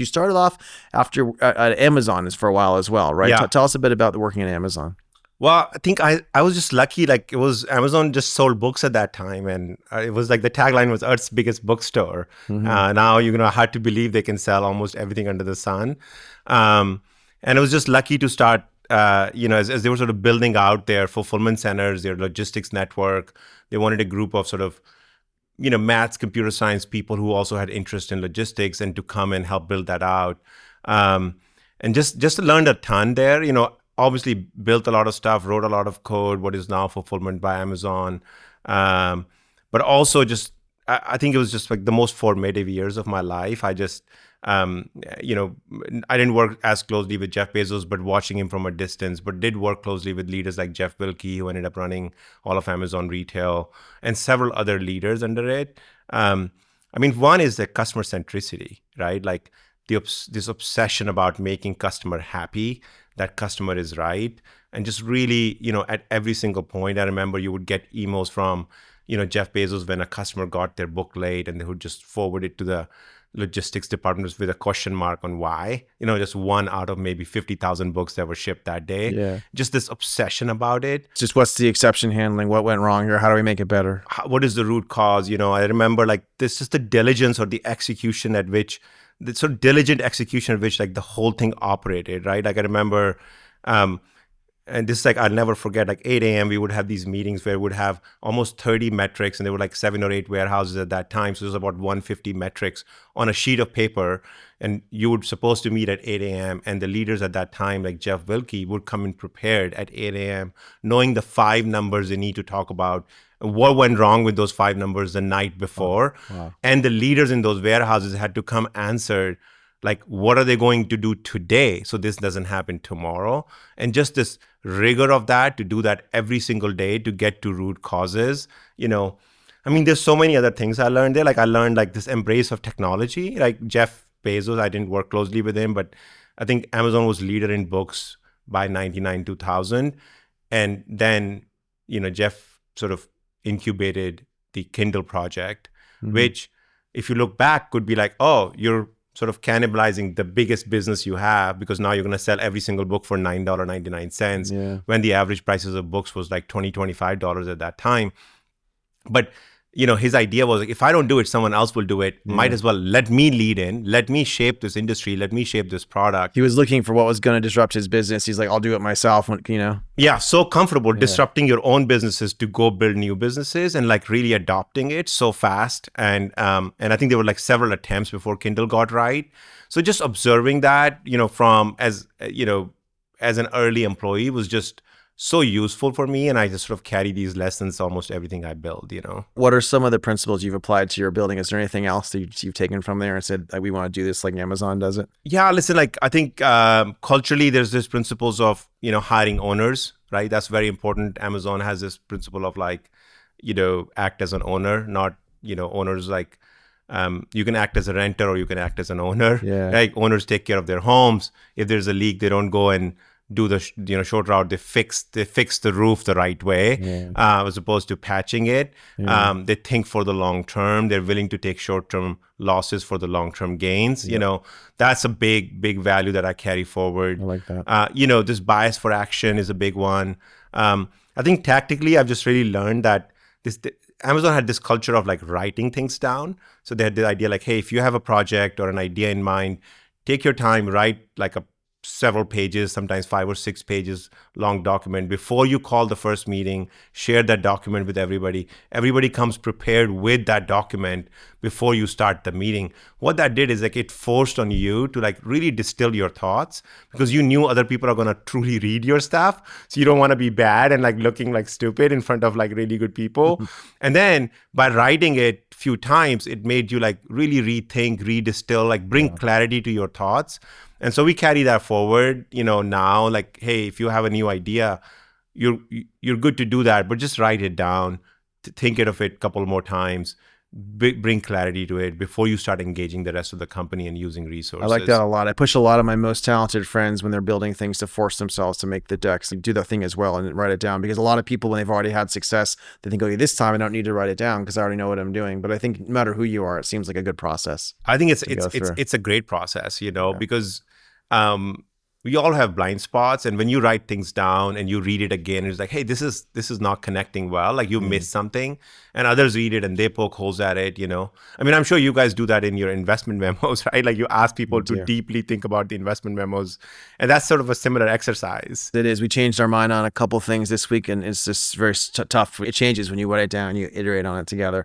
You started off after at Amazon for a while as well, right? Yeah. Tell us a bit about working at Amazon. Well, I think I was just lucky. Like, it was Amazon just sold books at that time, and it was like the tagline was Earth's biggest bookstore. Now, hard to believe they can sell almost everything under the sun. And it was just lucky to start, as they were sort of building out their fulfillment centers, their logistics network. They wanted a group of sort of, maths, computer science people who also had interest in logistics and to come and help build that out. And just learned a ton there, obviously built a lot of stuff, wrote a lot of code, what is now fulfillment by Amazon. But also I think it was just like the most formative years of my life. I just, I didn't work as closely with Jeff Bezos, but watching him from a distance, but did work closely with leaders like Jeff Wilke, who ended up running all of Amazon retail, and several other leaders under it. One is the customer centricity, right? Like this obsession about making customer happy, that customer is right. And just really, at every single point, I remember you would get emails from, Jeff Bezos when a customer got their book late, and they would just forward it to the logistics department with a question mark on why, just one out of maybe 50,000 books that were shipped that day. Yeah. Just this obsession about it. Just what's the exception handling? What went wrong here? How do we make it better? What is the root cause? I remember like this, just the diligence or the execution at which, the sort of diligent execution at which like the whole thing operated, right? Like I remember, and this is like, I'll never forget, like 8 a.m. we would have these meetings where we would have almost 30 metrics, and there were like 7 or 8 warehouses at that time. So it was about 150 metrics on a sheet of paper. And you were supposed to meet at 8 a.m. And the leaders at that time, like Jeff Wilke, would come in prepared at 8 a.m., knowing the 5 numbers they need to talk about, what went wrong with those 5 numbers the night before. Wow. And the leaders in those warehouses had to come answer, like, what are they going to do today so this doesn't happen tomorrow? And just this rigor of that, to do that every single day, to get to root causes. There's so many other things I learned there. Like I learned like this embrace of technology. Like Jeff Bezos, I didn't work closely with him, but I think Amazon was leader in books by 99, 2000. And then, Jeff sort of incubated the Kindle project, which if you look back could be like, oh, you're sort of cannibalizing the biggest business you have, because now you're going to sell every single book for $9.99 when the average prices of books was like $20, $25 at that time. But, his idea was like, if I don't do it, someone else will do it. Might as well let me lead in, let me shape this industry, let me shape this product. He was looking for what was going to disrupt his business. He's like, I'll do it myself, Yeah, so comfortable disrupting your own businesses to go build new businesses, and like really adopting it so fast. And I think there were like several attempts before Kindle got right. So just observing that, from as an early employee was just so useful for me. And I just sort of carry these lessons almost everything I build, What are some of the principles you've applied to your building? Is there anything else that you've taken from there and said, like, we want to do this like Amazon does it? Yeah, listen, like I think culturally there's this principles of, hiring owners, right? That's very important. Amazon has this principle of like, act as an owner, not, owners like, you can act as a renter or you can act as an owner. Yeah. Like owners take care of their homes. If there's a leak, they don't go and do the short route. They fix the roof the right way, as opposed to patching it. They think for the long term. They're willing to take short-term losses for the long-term gains. That's a big value that I carry forward. I like that. This bias for action is a big one. I think tactically, I've just really learned that Amazon had this culture of like writing things down. So they had the idea like, hey, if you have a project or an idea in mind, take your time, write like several pages, sometimes 5 or 6 pages long document before you call the first meeting. Share that document with everybody. Everybody comes prepared with that document before you start the meeting. What that did is like it forced on you to like really distill your thoughts, because you knew other people are going to truly read your stuff. So you don't want to be bad and like looking like stupid in front of like really good people. And then by writing it a few times, it made you like really rethink, redistill, like bring clarity to your thoughts. And so we carry that forward, now, like, hey, if you have a new idea, you're good to do that, but just write it down, think of it a couple more times, bring clarity to it before you start engaging the rest of the company and using I resources. like that a lot. I push a lot of my most talented friends when they're building things to force themselves to make the decks, do the thing as well and write it down. Because a lot of people, when they've already had success, they think, okay, this time I don't need to write it down because I already know what I'm doing. But I think no matter who you are, it seems like a good process. I think to go through. it's a great process, because we all have blind spots, and when you write things down and you read it again, it's like, hey, this is not connecting well. Like you missed something, and others read it and they poke holes at it. I mean, I'm sure you guys do that in your investment memos, right? Like you ask people to deeply think about the investment memos, and that's sort of a similar exercise. It is. We changed our mind on a couple things this week, and it's just very tough. It changes when you write it down, you iterate on it together.